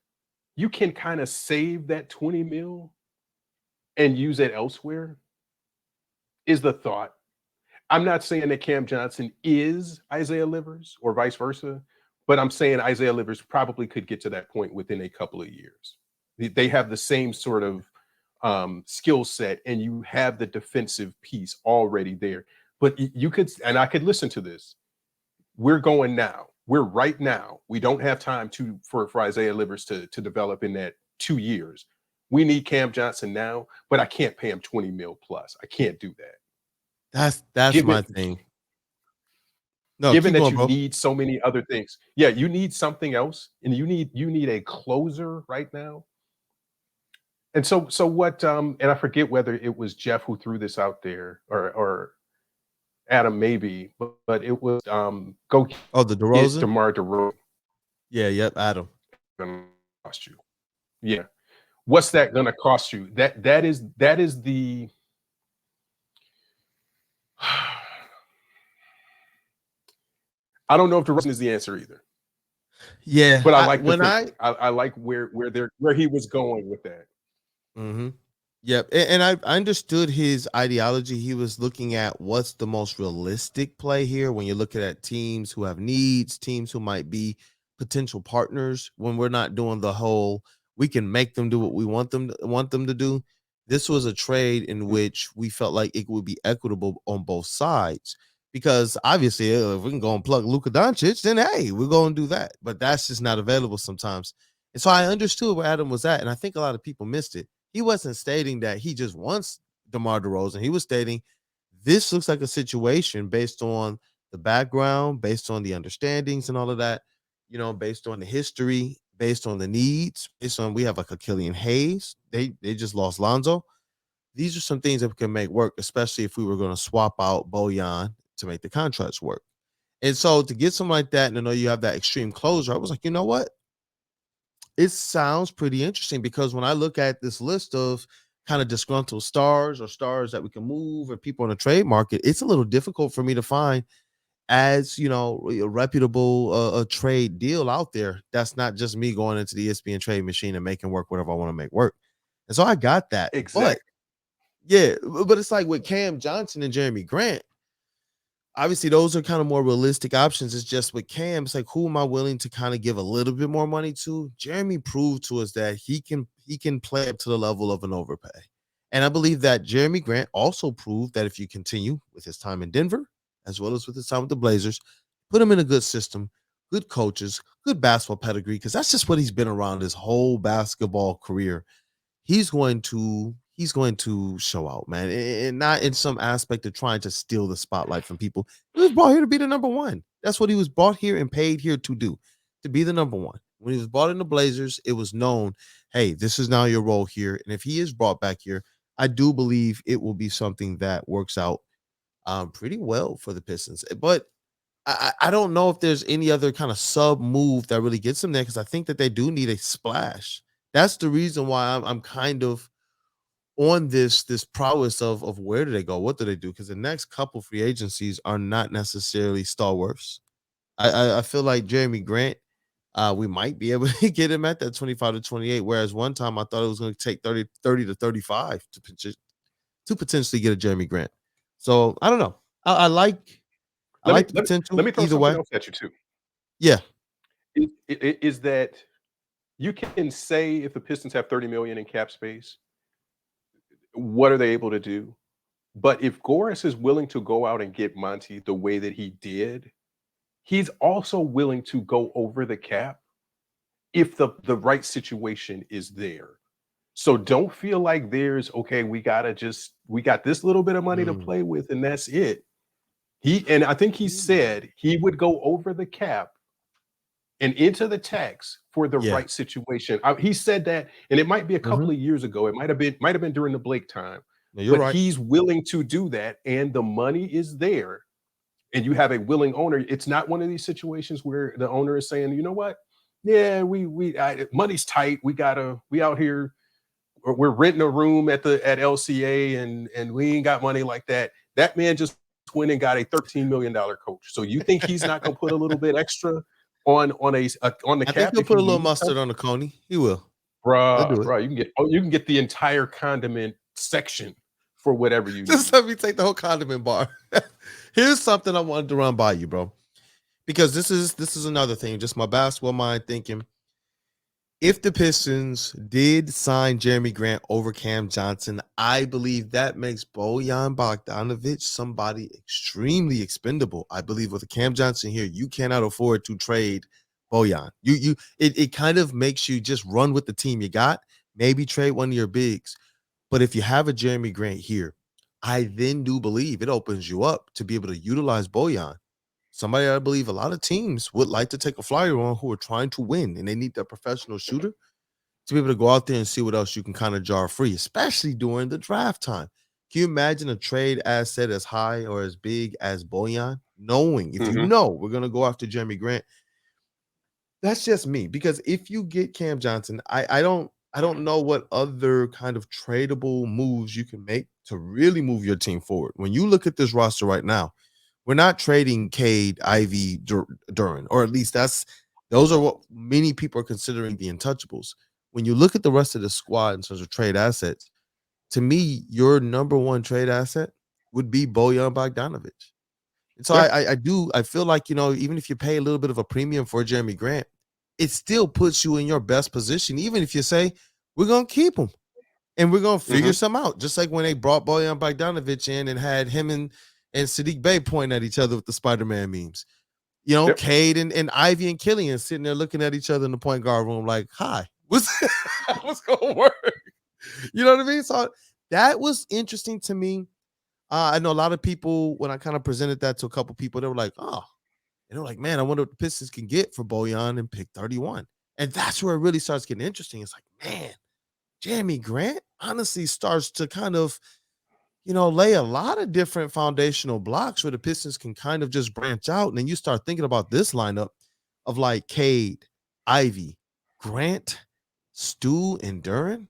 you can kind of save that 20 mil and use it elsewhere, is the thought. I'm not saying that Cam Johnson is Isaiah Livers or vice versa, but I'm saying Isaiah Livers probably could get to that point within a couple of years. They have the same sort of skill set, and you have the defensive piece already there. But you could, and I could listen to this. We're going now. We're right now. We don't have time for Isaiah Livers to develop in that 2 years. We need Cam Johnson now, but I can't pay him 20 mil plus. I can't do that. That's my Given thing. No, given keep that going, you bro. need so many other things. Yeah, you need something else, and you need a closer right now. And so what and I forget whether it was Jeff who threw this out there or Adam maybe, but it was go Oh, the get DeRozan? DeMar DeRozan. Yeah, yep, Adam. Gonna cost you. Yeah. What's that gonna cost you? That is the I don't know if DeRozan is the answer either. Yeah, But I I like the when I thinking. I like where he was going with that. mm-hmm. Yep, and I understood his ideology. He was looking at what's the most realistic play here when you're looking at teams who have needs, teams who might be potential partners. When we're not doing the whole, we can make them do what we want them to do. This was a trade in which we felt like it would be equitable on both sides because obviously, if we can go and plug Luka Doncic, then hey, we're going to do that. But that's just not available sometimes. And so I understood where Adam was at, and I think a lot of people missed it. He wasn't stating that he just wants DeMar DeRozan. He was stating this looks like a situation based on the background, based on the understandings and all of that, based on the history, based on the needs, based on we have like a Killian Hayes. They just lost Lonzo. These are some things that we can make work, especially if we were going to swap out Bojan to make the contracts work. And so to get something like that, and I know you have that extreme closer, I was like, you know what? It sounds pretty interesting because when I look at this list of kind of disgruntled stars or stars that we can move or people in the trade market, it's a little difficult for me to find as a reputable a trade deal out there. That's not just me going into the ESPN trade machine and making work whatever I want to make work. And so I got that. But Exactly. yeah, but it's like with Cam Johnson and Jeremy Grant, obviously those are kind of more realistic options. It's just with Cam, it's like who am I willing to kind of give a little bit more money to? Jeremy proved to us that he can play up to the level of an overpay. And I believe that Jeremy Grant also proved that if you continue with his time in Denver, as well as with his time with the Blazers, put him in a good system, good coaches, good basketball pedigree, because that's just what he's been around his whole basketball career. He's going to show out, man, and not in some aspect of trying to steal the spotlight from people. He was brought here to be the number one. That's what he was brought here and paid here to do, to be the number one. When he was brought in the Blazers, it was known, hey, this is now your role here. And if he is brought back here, I do believe it will be something that works out pretty well for the Pistons. But I don't know if there's any other kind of sub move that really gets them there because I think that they do need a splash. That's the reason why I'm kind of on this prowess of where do they go, what do they do? Because the next couple free agencies are not necessarily stalwarts. I feel like Jeremy Grant, we might be able to get him at that 25 to 28. Whereas one time I thought it was going to take 30 to 35 to potentially get a Jeremy Grant. So I don't know. I Let me like the let me let potential me throw either something way. else at you too. Yeah. Is that you can say if the Pistons have 30 million in cap space, what are they able to do? But if Goris is willing to go out and get Monty the way that he did, he's also willing to go over the cap if the right situation is there. So don't feel like there's okay, we got this little bit of money to Mm. play with and that's it. And I think he Mm. said he would go over the cap and into the tax for the Yeah. right situation. He said that, and it might be a Mhm. couple of years ago. It might have been during the Blake time, No, you're but right. he's willing to do that, and the money is there, and you have a willing owner. It's not one of these situations where the owner is saying, you know what, yeah, money's tight. We out here. We're renting a room at LCA, and we ain't got money like that. That man just went and got a $13 million coach. So you think he's not going to put a little bit extra on the I think cap he'll if put he a little needs mustard something? on the coney. He will. He'll Bruh, do it. bruh, you can get the entire condiment section for whatever you Just need. let me take the whole condiment bar. Here's something I wanted to run by you, bro. Because this is another thing, just my basketball mind thinking. If the Pistons did sign Jeremy Grant over Cam Johnson, I believe that makes Bojan Bogdanovic somebody extremely expendable. I believe with a Cam Johnson here, you cannot afford to trade Bojan. It kind of makes you just run with the team you got, maybe trade one of your bigs. But if you have a Jeremy Grant here, I then do believe it opens you up to be able to utilize Bojan. Somebody I believe a lot of teams would like to take a flyer on who are trying to win and they need that professional shooter to be able to go out there and see what else you can kind of jar free, especially during the draft time. Can you imagine a trade asset as high or as big as Bojan? Knowing if you Mhm, know we're gonna go after Jeremy Grant, that's just me. Because if you get Cam Johnson, I don't know what other kind of tradable moves you can make to really move your team forward. When you look at this roster right now, we're not trading Cade, Ivy, Duren, or at least those are what many people are considering the untouchables. When you look at the rest of the squad in terms of trade assets, to me, your number one trade asset would be Bojan Bogdanovic. And so yeah, I feel like, even if you pay a little bit of a premium for Jeremy Grant, it still puts you in your best position, even if you say, we're gonna keep him and we're gonna figure mhm, some out. Just like when they brought Bojan Bogdanovic in and had him and Sadiq Bey pointing at each other with the Spider-Man memes. yep, Cade and Ivy and Killian sitting there looking at each other in the point guard room, like, hi, what's gonna work? You know what I mean? So that was interesting to me. I know a lot of people, when I kind of presented that to a couple people, they were like, oh, and they're like, man, I wonder what the Pistons can get for Bojan and pick 31. And that's where it really starts getting interesting. It's like, man, Jeremy Grant honestly starts to kind of, lay a lot of different foundational blocks where the Pistons can kind of just branch out. And then you start thinking about this lineup of like Cade, Ivy, Grant, Stu, and Duren.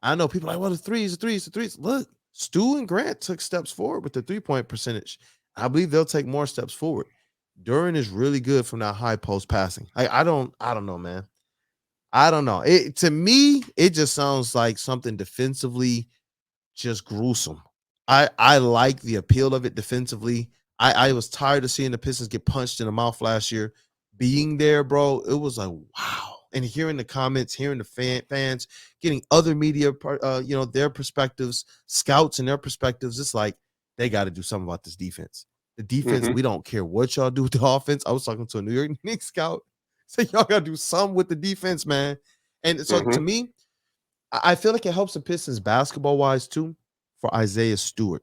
I know people are like, well, the threes. Look, Stu and Grant took steps forward with the 3-point percentage. I believe they'll take more steps forward. Duren is really good from that high post passing. I don't know, man. I don't know. It to me, it just sounds like something defensively just gruesome. I like the appeal of it defensively. I was tired of seeing the Pistons get punched in the mouth last year. Being there, bro, it was like wow. And hearing the comments, hearing the fans, getting other media, their perspectives, scouts and their perspectives. It's like they got to do something about this defense. The defense, Mm-hmm. we don't care what y'all do with the offense. I was talking to a New York Knicks scout. So y'all got to do something with the defense, man. And so to Mm-hmm. me, I feel like it helps the Pistons basketball wise too for Isaiah Stewart.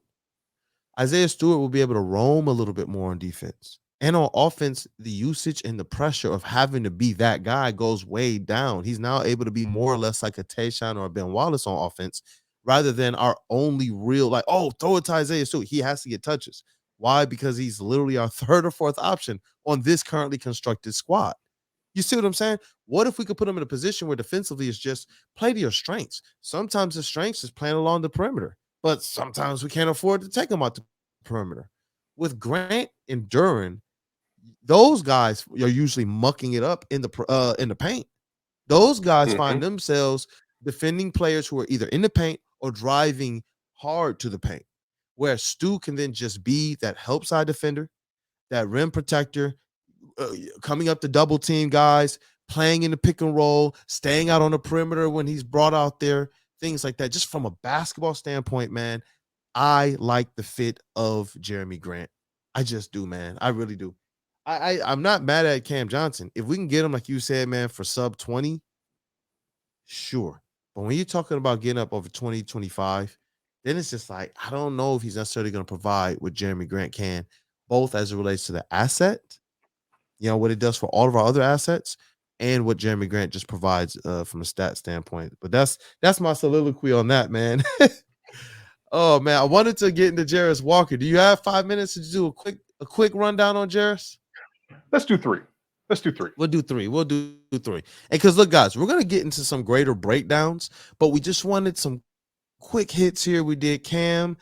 Isaiah Stewart will be able to roam a little bit more on defense. And on offense, the usage and the pressure of having to be that guy goes way down. He's now able to be more or less like a Tayshaun or a Ben Wallace on offense rather than our only real, like, oh, throw it to Isaiah Stewart. He has to get touches. Why? Because he's literally our third or fourth option on this currently constructed squad. You see what I'm saying? What if we could put him in a position where defensively is just play to your strengths? Sometimes the strengths is playing along the perimeter, but sometimes we can't afford to take him out the perimeter. With Grant and Duren, those guys are usually mucking it up in the paint. Those guys Mm-hmm. find themselves defending players who are either in the paint or driving hard to the paint. Where Stu can then just be that help side defender, that rim protector, coming up to double team guys, playing in the pick and roll, staying out on the perimeter when he's brought out there, things like that. Just from a basketball standpoint, man, I like the fit of Jeremy Grant. I just do, man. I really do. I'm not mad at Cam Johnson. If we can get him, like you said, man, for sub 20, sure. But when you're talking about getting up over 20, 25, then it's just like, I don't know if he's necessarily going to provide what Jeremy Grant can, both as it relates to the asset, what it does for all of our other assets and what Jeremy Grant just provides from a stat standpoint. But that's my soliloquy on that, man. Oh man, I wanted to get into Jarace Walker. Do you have 5 minutes to do a quick rundown on Jarace? Let's do three. Let's do three. We'll do three. We'll do three. And because look, guys, we're gonna get into some greater breakdowns, but we just wanted some quick hits here. We did Cam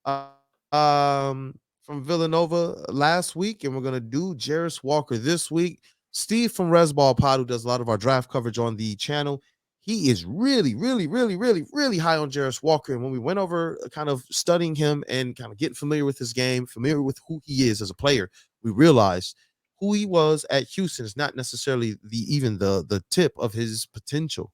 uh, from Villanova last week, and we're gonna do Jarace Walker this week. Steve from Resball Pod, who does a lot of our draft coverage on the channel, he is really, really, really, really, really high on Jarace Walker. And when we went over kind of studying him and kind of getting familiar with his game, familiar with who he is as a player, we realized who he was at Houston is not necessarily the tip of his potential.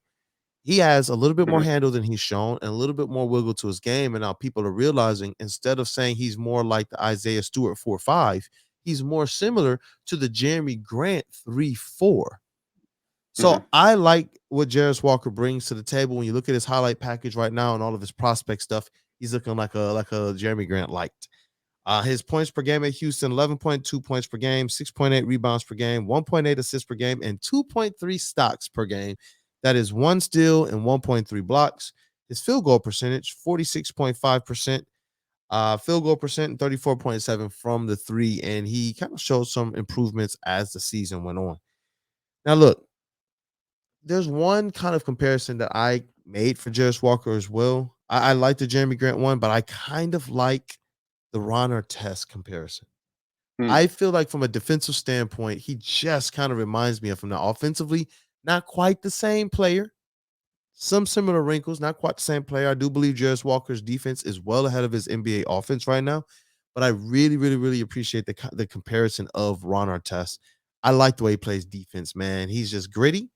He has a little bit more Mm-hmm. handle than he's shown and a little bit more wiggle to his game. And now people are realizing instead of saying he's more like the Isaiah Stewart 4-5, he's more similar to the Jeremy Grant 3-4. So Mm-hmm. I like what Jarace Walker brings to the table. When you look at his highlight package right now and all of his prospect stuff, he's looking like a Jeremy Grant light. His points per game at Houston, 11.2 points per game, 6.8 rebounds per game, 1.8 assists per game, and 2.3 stocks per game. That is one steal and 1.3 blocks. His field goal percentage, 46.5%. Field goal percent, 34.7 from the three. And he kind of showed some improvements as the season went on. Now, look, there's one kind of comparison that I made for Jarace Walker as well. I like the Jeremy Grant one, but I kind of like the Ron Artest comparison. Mm-hmm. I feel like from a defensive standpoint, he just kind of reminds me of him. Now, offensively, not quite the same player. Some similar wrinkles, not quite the same player. I do believe Jarace Walker's defense is well ahead of his NBA offense right now, but I really, really, really appreciate the comparison of Ron Artest. I like the way he plays defense, man. He's just gritty,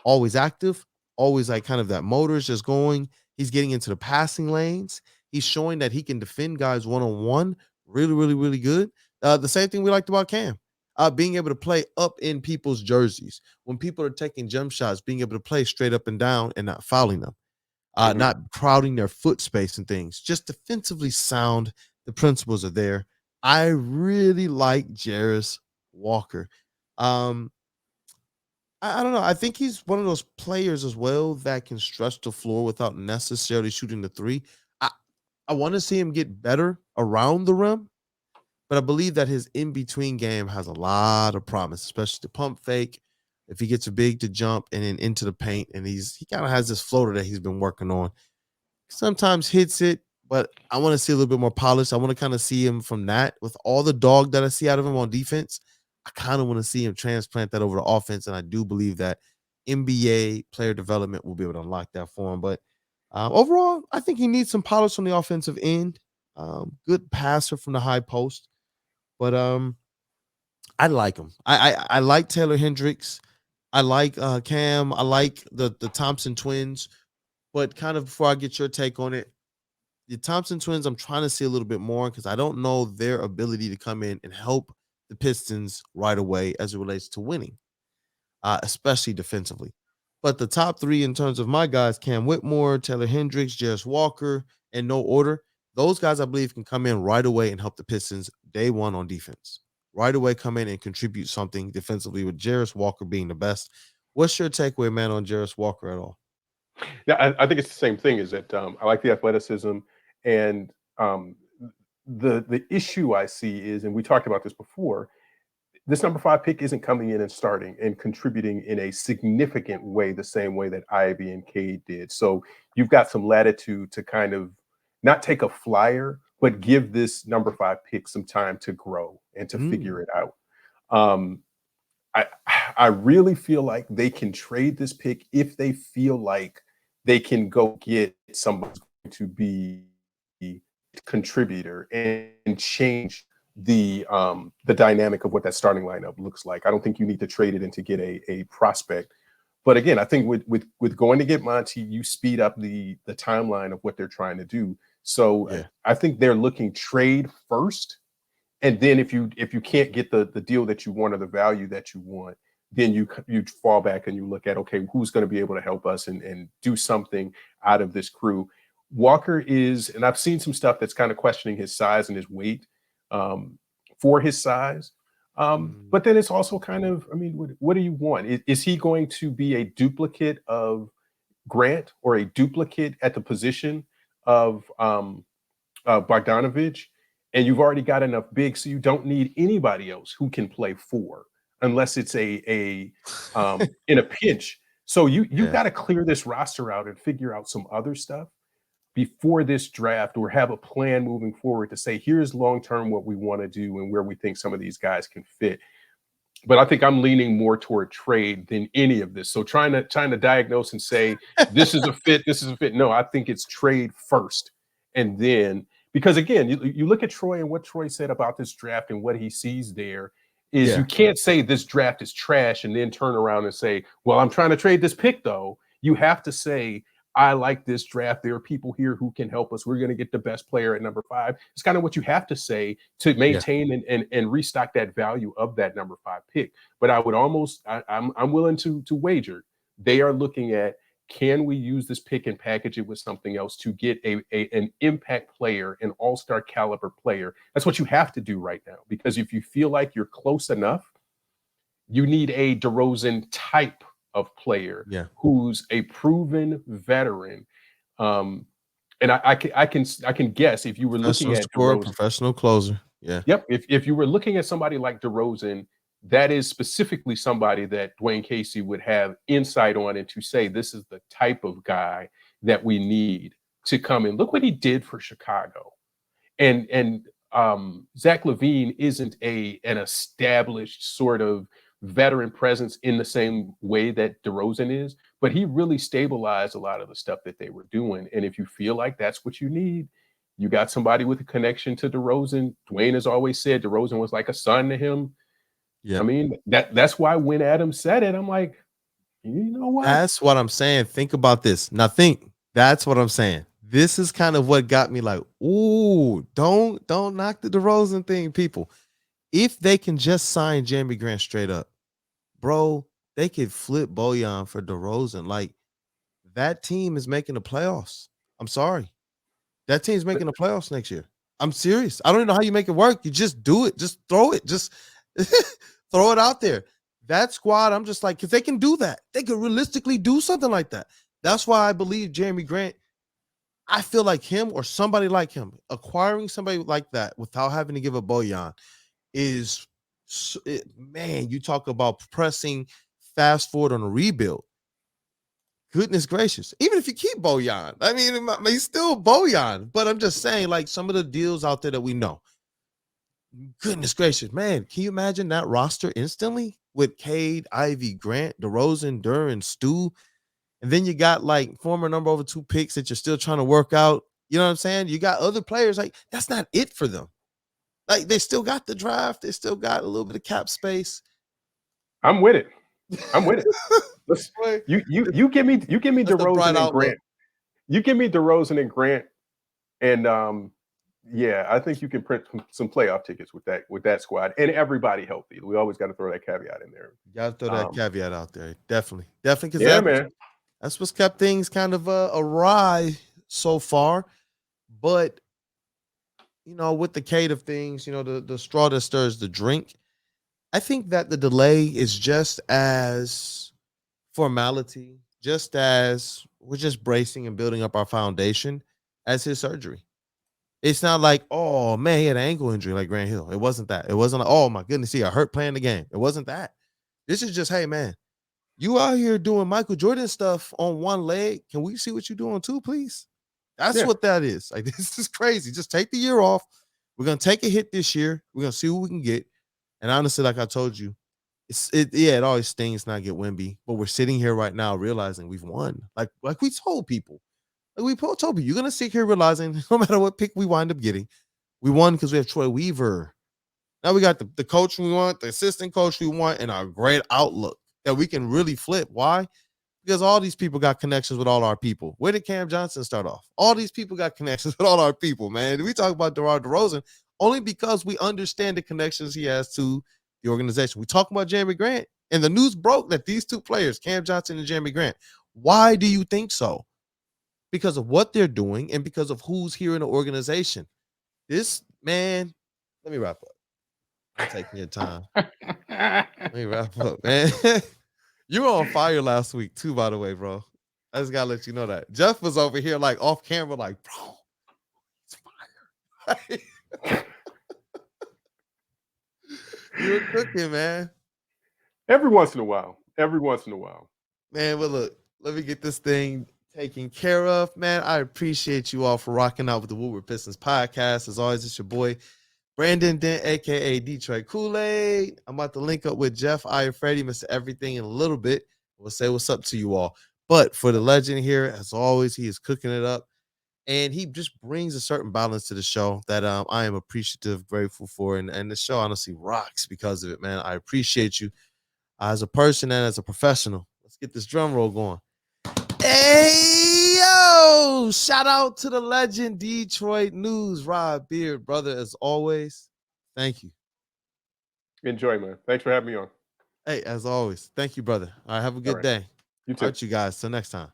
always active, always like kind of that motor is just going. He's getting into the passing lanes. He's showing that he can defend guys one on one really, really, really good. The same thing we liked about Cam, being able to play up in people's jerseys when people are taking jump shots, being able to play straight up and down and not fouling them, Mm-hmm. not crowding their foot space and things. Just defensively sound. The principles are there. I really like Jarace Walker. Um, I don't know. I think he's one of those players as well that can stretch the floor without necessarily shooting the three. I, I want to see him get better around the rim, but I believe that his in between game has a lot of promise, especially the pump fake. If he gets a big to jump and then into the paint, and he kind of has this floater that he's been working on. Sometimes hits it, but I want to see a little bit more polish. I want to kind of see him from that with all the dog that I see out of him on defense. I kind of want to see him transplant that over to offense, and I do believe that NBA player development will be able to unlock that for him. But overall, I think he needs some polish on the offensive end. Good passer from the high post, but I like him. I like Taylor Hendricks. I like Cam. I like the Thompson twins. But kind of before I get your take on it, the Thompson twins, I'm trying to see a little bit more because I don't know their ability to come in and help the Pistons right away as it relates to winning, especially defensively. But the top three in terms of my guys, Cam Whitmore, Taylor Hendricks, Jarace Walker, in no order, those guys I believe can come in right away and help the Pistons day one on defense. Right away, come in and contribute something defensively with Jarace Walker being the best. What's your takeaway, man, on Jarace Walker at all? Yeah, I think it's the same thing. Is that I like the athleticism, and the issue I see is, and we talked about this before. This number 5 pick isn't coming in and starting and contributing in a significant way the same way that Ivy and Cade did. So you've got some latitude to kind of not take a flyer, but give this number 5 pick some time to grow and to figure it out. Um, I really feel like they can trade this pick if they feel like they can go get somebody to be a contributor and change the dynamic of what that starting lineup looks like. I don't think you need to trade it in to get a prospect. But again, I think with going to get Monty, you speed up the timeline of what they're trying to do. So Yeah. I think they're looking trade first. And then if you can't get the deal that you want or the value that you want, then you fall back and you look at, okay, who's going to be able to help us and do something out of this crew. Walker is, and I've seen some stuff that's kind of questioning his size and his weight for his size. But then it's also kind of, I mean, what do you want? Is he going to be a duplicate of Grant or a duplicate at the position of Bogdanovich? And you've already got enough big, so you don't need anybody else who can play 4 unless it's a in a pinch. So you've got to clear this roster out and figure out some other stuff before this draft, or have a plan moving forward to say, here's long-term what we want to do and where we think some of these guys can fit. But I think I'm leaning more toward trade than any of this. So trying to diagnose and say, this is a fit, this is a fit. No, I think it's trade first. And then, because again, you look at Troy and what Troy said about this draft and what he sees there is you can't say this draft is trash and then turn around and say, well, I'm trying to trade this pick though. You have to say, I like this draft. There are people here who can help us. We're going to get the best player at number 5. It's kind of what you have to say to maintain and restock that value of that number 5 pick. But I would I'm willing to wager they are looking at, can we use this pick and package it with something else to get an impact player, an all-star caliber player? That's what you have to do right now, because if you feel like you're close enough, you need a DeRozan type of player who's a proven veteran. And I can guess, if you were looking at DeRozan, professional closer. Yeah. Yep. If you were looking at somebody like DeRozan, that is specifically somebody that Dwayne Casey would have insight on, and to say, this is the type of guy that we need to come in. Look what he did for Chicago. And Zach LaVine isn't an established sort of veteran presence in the same way that DeRozan is, but he really stabilized a lot of the stuff that they were doing. And if you feel like that's what you need, you got somebody with a connection to DeRozan. Dwayne has always said DeRozan was like a son to him. Yeah, I mean, that's why when Adam said it, I'm like, you know what? That's what I'm saying. Think about this. Now that's what I'm saying. This is kind of what got me like, ooh, don't knock the DeRozan thing, people. If they can just sign Jerami Grant straight up, bro, they could flip Bojan for DeRozan. Like, that team is making the playoffs. I'm sorry. That team's making the playoffs next year. I'm serious. I don't even know how you make it work. You just do it. Just throw it. Just throw it out there. That squad, I'm just like, because they can do that. They could realistically do something like that. That's why I believe Jerami Grant, I feel like him or somebody like him, acquiring somebody like that without having to give up Bojan is, man, you talk about pressing fast forward on a rebuild. Goodness gracious. Even if you keep Bojan, I mean, he's still Bojan, but I'm just saying, like, some of the deals out there that we know, Goodness gracious, man. Can you imagine that roster instantly with Cade, Ivy, Grant, DeRozan, Duren, Stu? And then you got like former number over 2 picks that you're still trying to work out. You know what I'm saying? You got other players. Like, that's not it for them. Like, they still got the draft. They still got a little bit of cap space. I'm with it. I'm with it. Let's Boy, you give me that's a bright DeRozan and outlook. Grant. You give me DeRozan and Grant, and yeah, I think you can print some playoff tickets with that squad and everybody healthy. We always got to throw that caveat in there. You gotta throw that caveat out there. Definitely. Definitely. Yeah, Because man. that's what's kept things kind of awry so far. But with the Cade of things, the straw that stirs the drink. I think that the delay is just as formality, just as we're just bracing and building up our foundation as his surgery. It's not like, oh man, he had an ankle injury like Grant Hill. It wasn't that. It wasn't like, oh my goodness, he got hurt playing the game. It wasn't that. This is just, hey man, you out here doing Michael Jordan stuff on one leg. Can we see what you're doing too, please? That's Yeah. what that is. Like, this is crazy. Just take the year off. We're gonna take a hit this year. We're gonna see what we can get. And honestly, like I told you, it always stings not get Wemby, but we're sitting here right now realizing we've won. Like we told people. Like we told people, you're gonna sit here realizing no matter what pick we wind up getting, we won because we have Troy Weaver. Now we got the coach we want, the assistant coach we want, and our great outlook that we can really flip. Why? Because all these people got connections with all our people. Where did Cam Johnson start off? All these people got connections with all our people, man. We talk about DeMar DeRozan only because we understand the connections he has to the organization. We talk about Jerami Grant, and the news broke that these two players, Cam Johnson and Jerami Grant. Why do you think so? Because of what they're doing and because of who's here in the organization. This, man, let me wrap up. I'm taking your time. Let me wrap up, man. You were on fire last week too, by the way, bro. I just gotta let you know that. Jeff was over here like off camera, like, bro, it's fire. You were cooking, man. Every once in a while. Every once in a while. Man, well, look, let me get this thing taken care of. Man, I appreciate you all for rocking out with the Woodward Pistons podcast. As always, it's your boy, Brandon Dent, aka Detroit Kool-Aid. I'm about to link up with Jeff, I, and Freddie, Mr. Everything, in a little bit. We'll say what's up to you all. But for the legend here, as always, he is cooking it up. And he just brings a certain balance to the show that I am appreciative, grateful for. And the show honestly rocks because of it, man. I appreciate you as a person and as a professional. Let's get this drum roll going. Hey, yo! Shout out to the legend, Detroit News, Rob Beard, brother, as always. Thank you. Enjoy, man. Thanks for having me on. Hey, as always, thank you, brother. All right, have a good day. You too. All right, you guys. Till next time.